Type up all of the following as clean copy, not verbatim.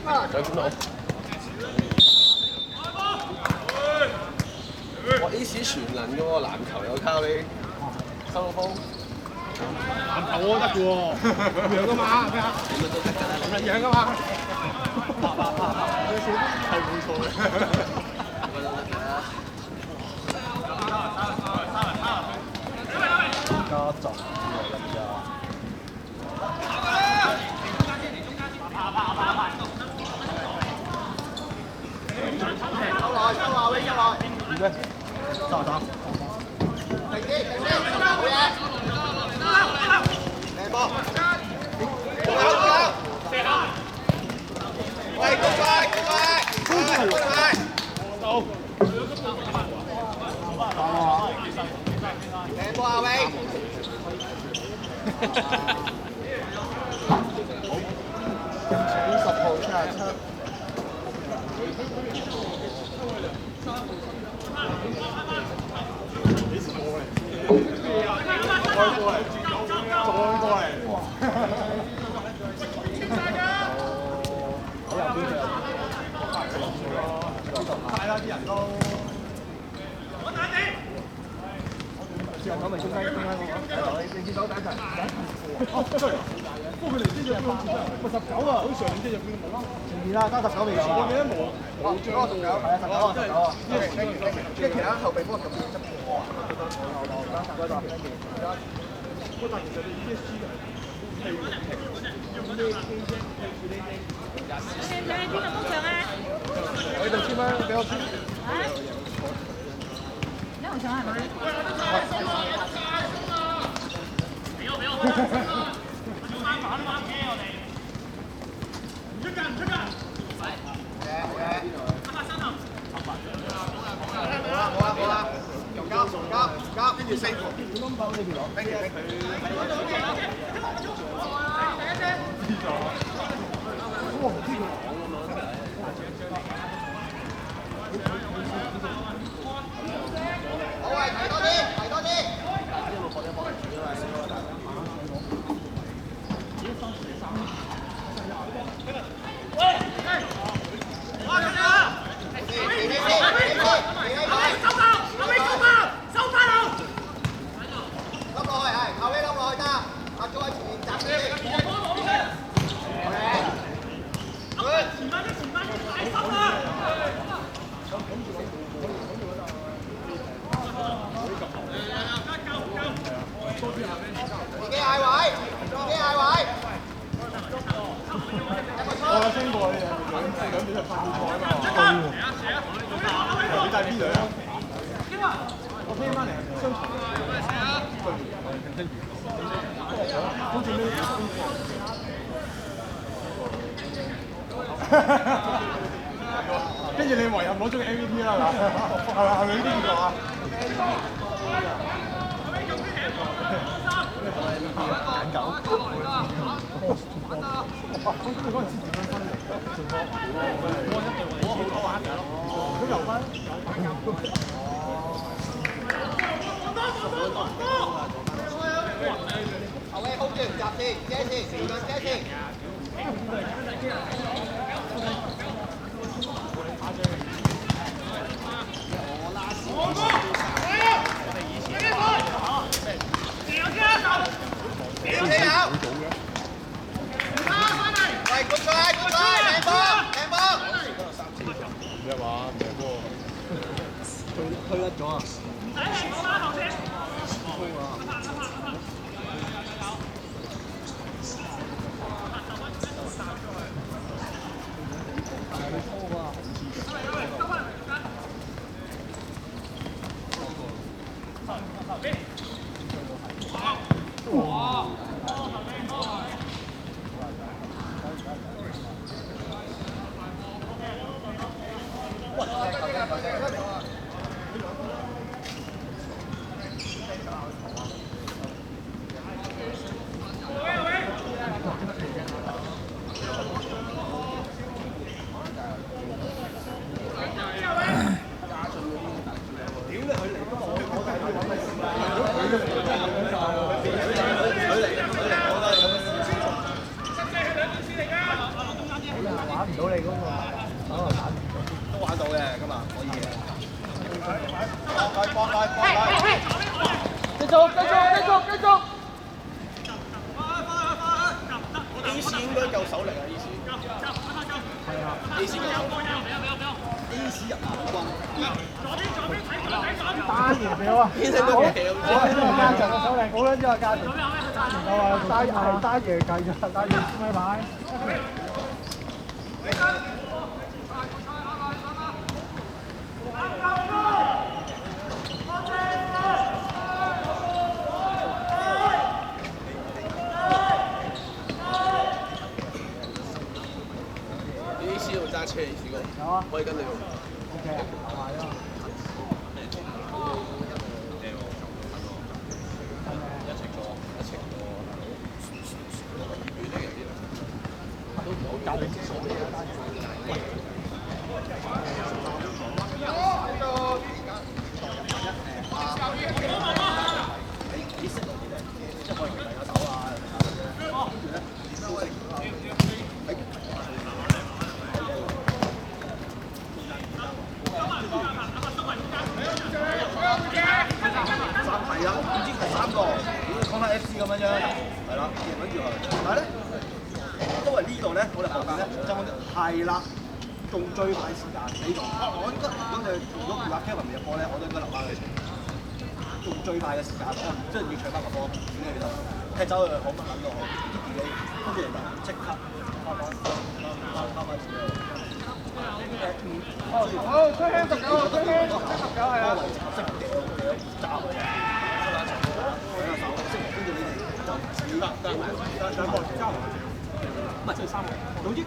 兩點六。我 A.C. 全能嘅喎，籃球又靠你收到波。籃球我得嘅喎，咁樣噶嘛，咩啊？點樣都得㗎啦，咁樣噶嘛。係冇錯嘅。點樣都得㗎。加集咁呀。收來，威入來。點啫？打。停啲，好嘢。靚波。喂，高快，到。靚波啊，威。50號77。再過嚟，哇！喺右邊快啦啲人都。我打你。試下講明中間嗰個，你見到第一陣。哦，出嚟。不過佢嚟呢隻邊好似真係，咪19啊，好似上年隻入邊冇啦。前面啦，加19未？我記得冇。冇張。19係啊，19啊，19啊。跟住其他後備幫我撳住執。我但其實你已經輸嘅。你喺邊度封上啊？我呢度簽啦，俾我簽。啊？你紅上係咪？俾我。唔出㗎，唔出㗎。好啦。交，跟住4個。點樣包呢邊攞？拎。哇！唔知佢講咁樣。好啊，提多啲。我升過你哋兩邊係發賽啊嘛。你帶邊隊啊？我飛翻嚟雙場。好似咩？跟住你唯有攞咗個 MVP 啦，係咪呢啲叫啊？揀狗。哇！咁你嗰陣時點樣分嚟？做波，我一定為錢攞翻㗎咯。咁留翻。後衞 hold 住入先，遮先，時間遮先。喂，good try，靚波！咩話？唔係波，推甩咗啊！唔使嚟，我拉頭先。唔到你嗰個，可能打唔到。都玩到嘅，今日可以嘅。繼續。A 市應該夠手力啊 ！A 市係啊 ，A 市夠手力。A 市入亞軍。打完表啊！我加長嘅手力，好撚之後加長。我話打贏計咗，打贏咩牌？揸車試過，有啊，可以跟你喎。O K 啊，係咯。都唔好教你所有嘢啦。係啦，總之係3個，講下 FC 咁樣啫，係啦，跟住佢，但係咧，因為呢度咧，我哋後邊咧就係啦，用最快時間呢度。我應該如果阿 Kevin 未入波咧，我都應該留翻佢。用最快嘅時間，即係要搶翻個波，點解其實踢走佢好乜撚都好，自己跟住就即刻拋翻自己。好，推輕19啊，推輕19係啊。識掉炸佢。跟住你哋就唔止上波交埋，唔係即係3個。總之佢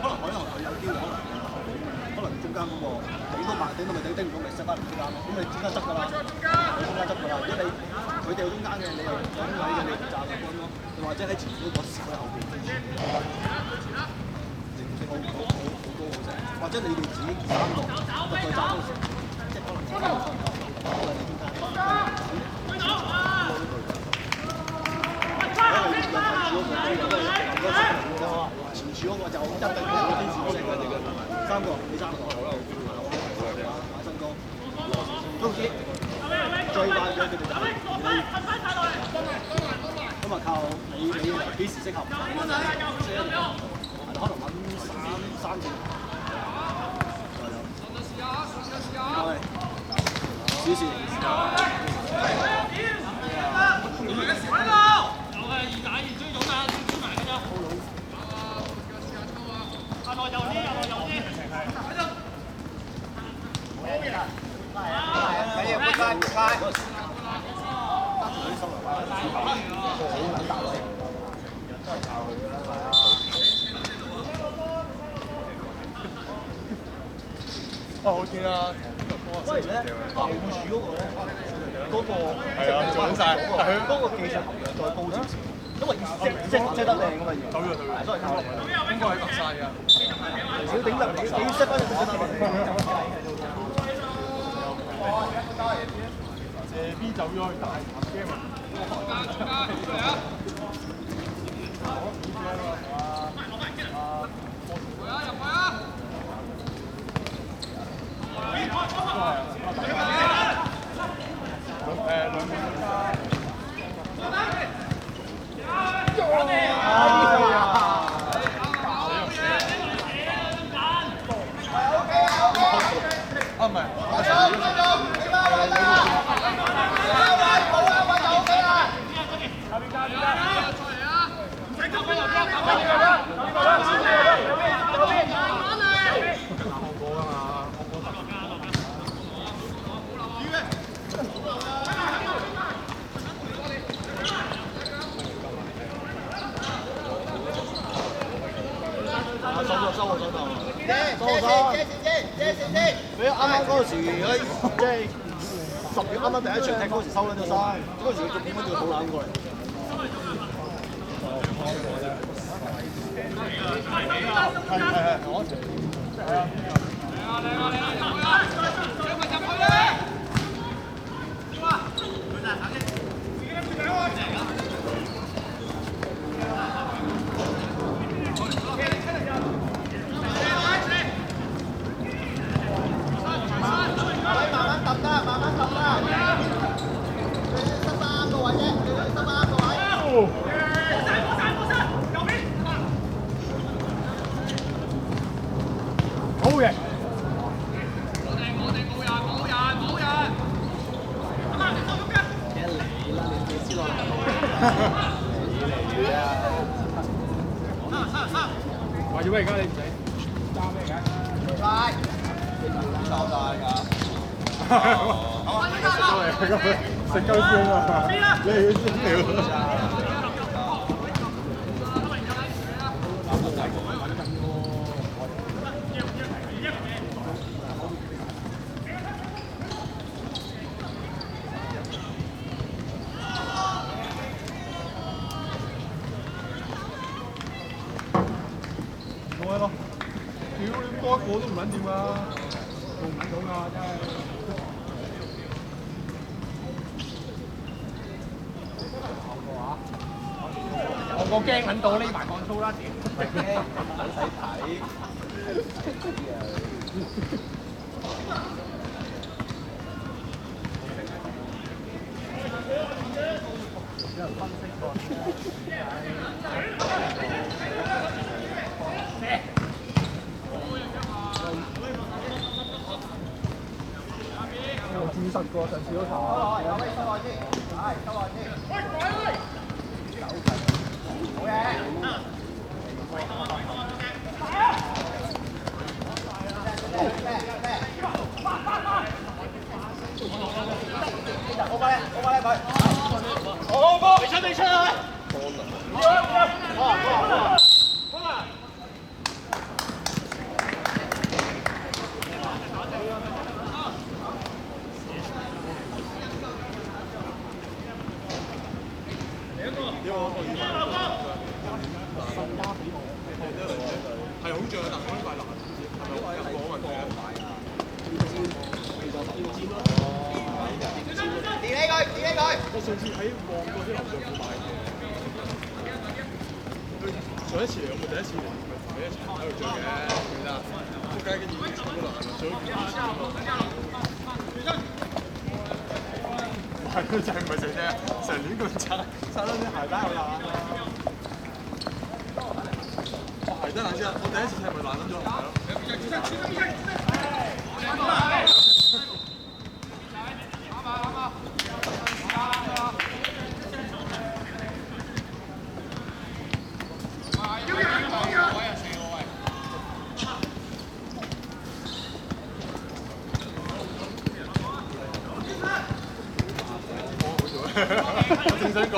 可能佢有機會，可能中間嗰個頂都咪頂唔到，咪塞翻嚟中間咯。咁你中間執㗎啦，你中間執㗎啦。如果你佢哋有中間嘅，你又有位嘅，你炸個波咯。又或者喺前面嗰個少喺後邊，好高好正。或者你哋自己3個入去炸嗰時，即係可能自己有分頭，可能你中間。前柱嗰個就一定係嗰啲小食嘅，3個你3個好啦，買身高，都知最快嘅佢哋就咁啊靠你幾時適合？可能揾3次，試試。好見啦！喂咧，後柱嗰個咧，嗰個係啊，做緊晒，但係佢嗰個技術含量再高少少，因為即得靚㗎嘛要。所以靠落去。應該係白晒㗎。少頂得嚟，你識翻就得謝 B 走咗去大潭 game 啊！你啱啱嗰陣時，即係10月啱啱第一場踢嗰時收撚咗晒，嗰時佢仲點樣叫倒攬過嚟？好型。話做咩而家你唔使揸咩嘅？拉，收晒㗎。食夠先啊！你要先料。咯，屌你多一個都唔撚掂啊！做唔撚到㗎，真係。我個驚撚到匿埋講粗啦，屌！唔係驚，唔使睇。有人分析過。註實過上次嗰場。有咩收外先？係收外先。好嘢。好波！你出啊！係好像，但係嗰塊難，係咪入過運動啊？跌起佢，跌起佢！我上次喺旺角啲樓上買嘅。上一次嚟，我咪第一次嚟，咪同你一齊喺度追嘅，記得。仆街跟住嗰度係咪追幾次啊？係佢就係唔係成隻成亂咁拆到啲鞋帶又爛啦！鞋帶爛先啊！我第一次踢咪爛咗鞋咯。我正想講。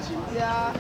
前啲啊！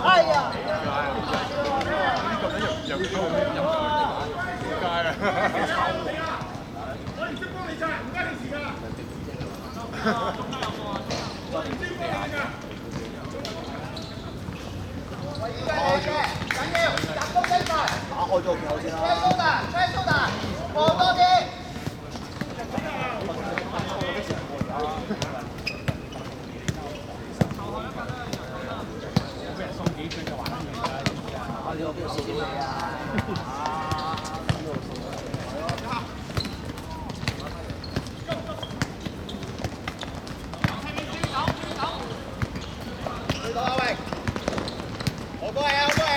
哎呀！街啦。我唔識幫你拆，唔關你事㗎。我唔知幫你㗎。緊要集中精神，打開咗個口先啦。放多啲。俾人送幾句就玩得完啦，我呢個邊度送啲咩啊？去到阿榮，好過嚟啊！好過嚟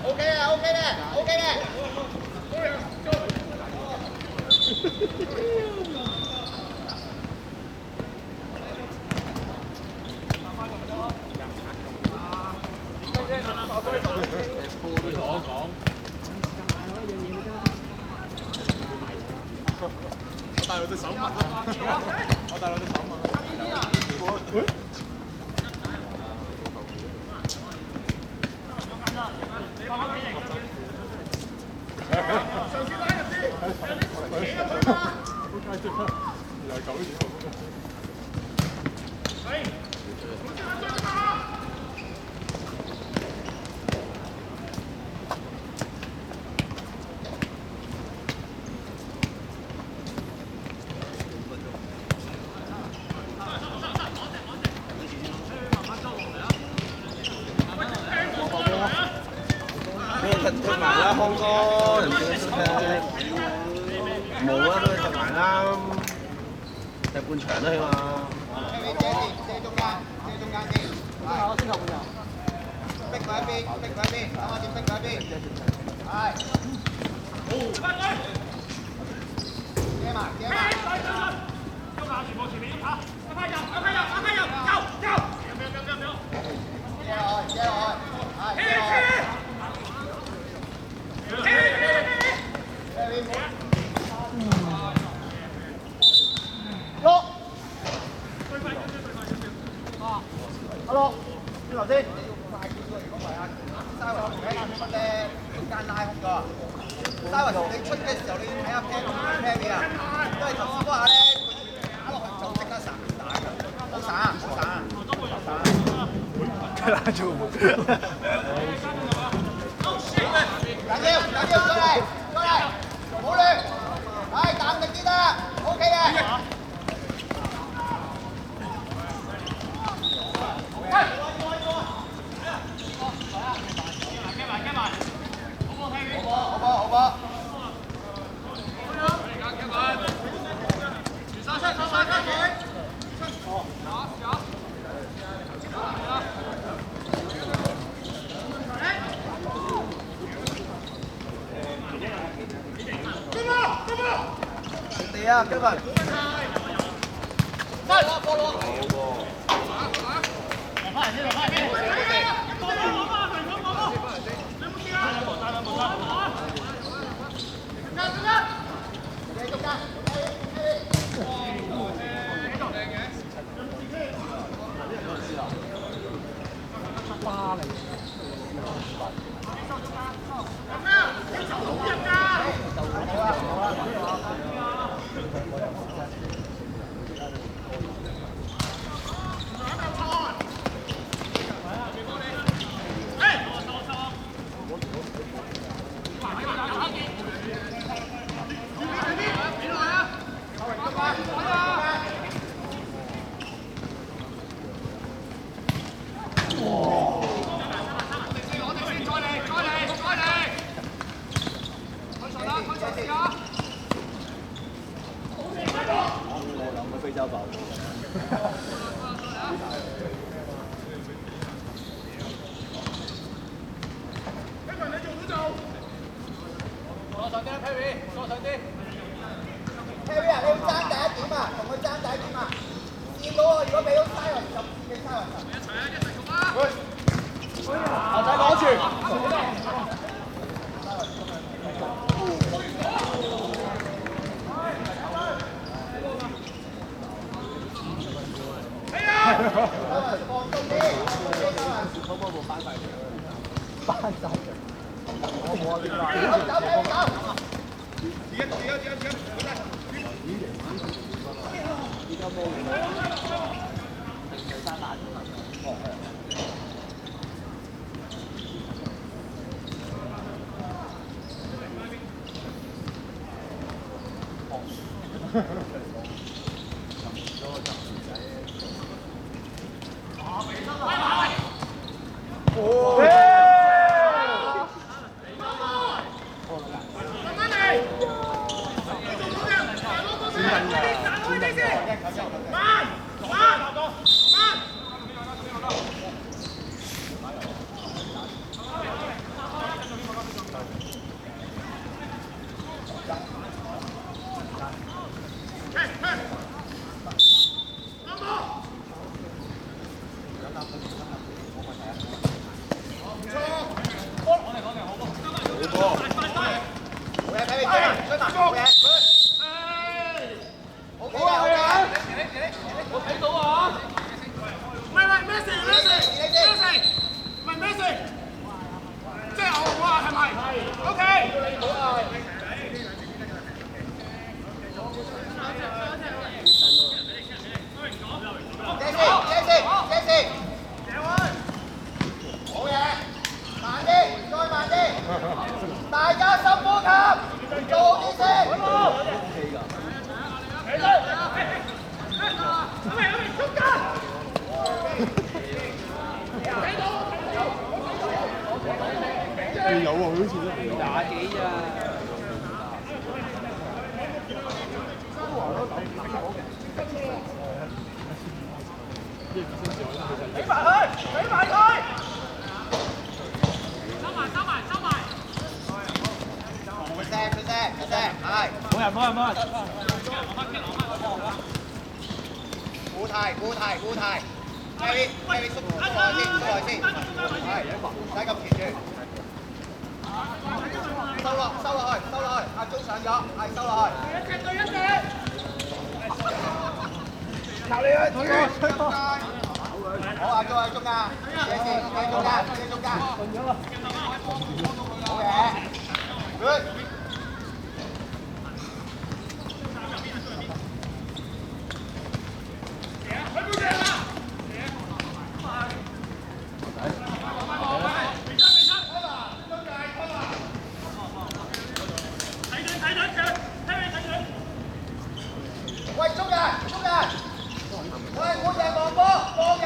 ！OK 嘅，OK 嘅，OK 嘅。我帶兩隻手襪啊！我帶兩隻手襪。上次拉入先，扯入去嘛。又係咁樣。係。踢埋啦，康哥，人哋都識踢。冇啊，都踢埋啦，踢半場啦起碼。借中間先。我先頭換人。逼佢一邊，諗下點逼佢一邊。係。遮埋。中下全部前面喐下，快入！遮落去。Hello， 轉頭先。沙雲喺咧中間拉空咗。沙雲你出嘅時候，你睇下 pair 邊啊？因為頭先嗰下咧，佢打落去就即刻散打㗎，好散。拉住。緊要，過嚟，唔好亂，淡定啲啦 ，OK 嘅。好波。地啊，今日。非洲爆。Harry 啊，你要爭第一點啊，同佢爭第一點啊！見到我，如果俾到Siren就俾Siren。一齊啊！一齊衝啊！牛仔攞住。放鬆啲，放鬆啲，Siren。班晒嘅。我冇啊，你話依家冇有喎，好似都廿幾咋。俾埋佢，俾埋佢。收埋，收埋，收埋。佢聲，係。冇人，冇人，冇人。估題，估題，估題。Harry，縮耐先，係，唔使咁前住。收落去，阿鐘上咗，係收落去。一隻對一隻。靠你啊！推過。好，阿鐘喺中間，喺中間。好嘢 ，good。喂，中人，喂，我哋望波，幫人。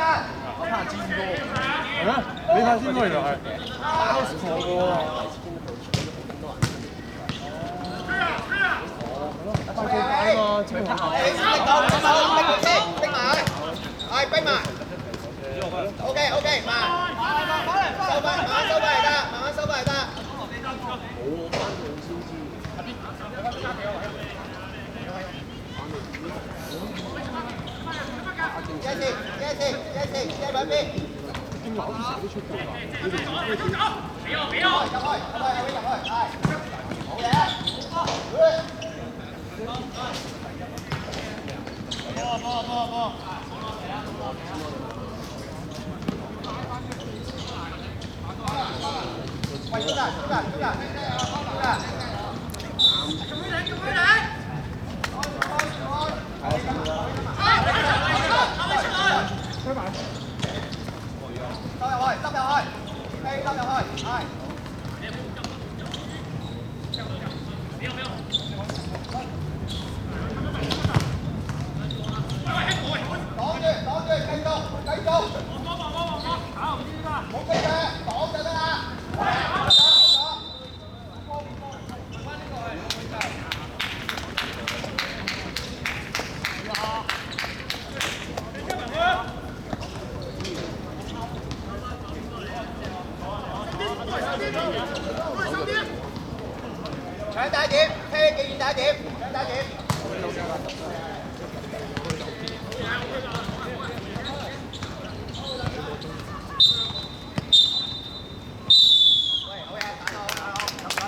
怕尖哥。係咩？你怕尖哥原來係包錯嘅喎。逼埋，係逼埋。OK，慢。收翻嚟得，慢慢收翻嚟得。我翻去先知。一兩邊。經流啲時候都出過㗎。你哋入去，係。好嘢。波。喂，中間。推埋。執入去，係。擋住，繼續。冇飛嘅，擋就得啦。搶第一點，聽幾遠第一點，搶第一點。